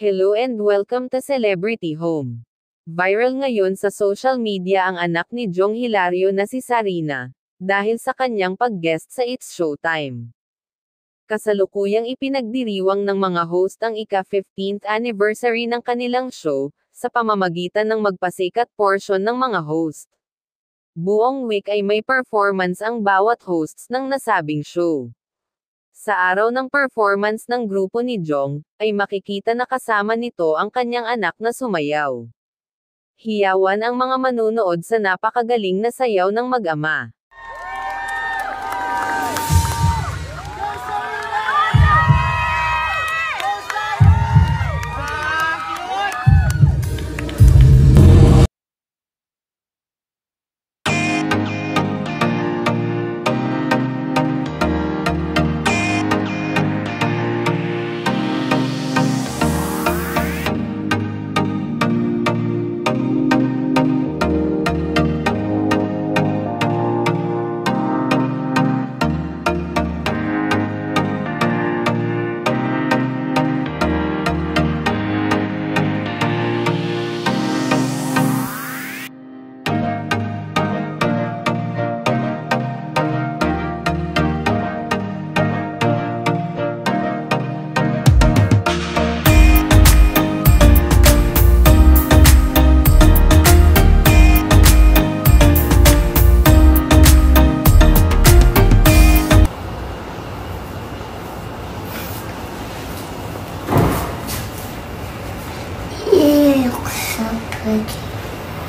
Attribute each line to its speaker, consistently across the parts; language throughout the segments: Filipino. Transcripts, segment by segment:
Speaker 1: Hello and welcome to Celebrity Home. Viral ngayon sa social media ang anak ni Jong Hilario na si Sarina, dahil sa kanyang pag-guest sa It's Showtime. Kasalukuyang ipinagdiriwang ng mga host ang ika-15th anniversary ng kanilang show, sa pamamagitan ng magpasikat portion ng mga host. Buong week ay may performance ang bawat hosts ng nasabing show. Sa araw ng performance ng grupo ni Jong, ay makikita na kasama nito ang kanyang anak na sumayaw. Hiyawan ang mga manunood sa napakagaling na sayaw ng mag-ama.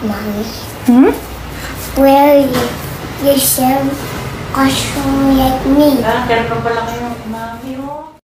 Speaker 2: Mommy. Where you sound awesome like me.
Speaker 3: Kaya pa pala kayo, Mami.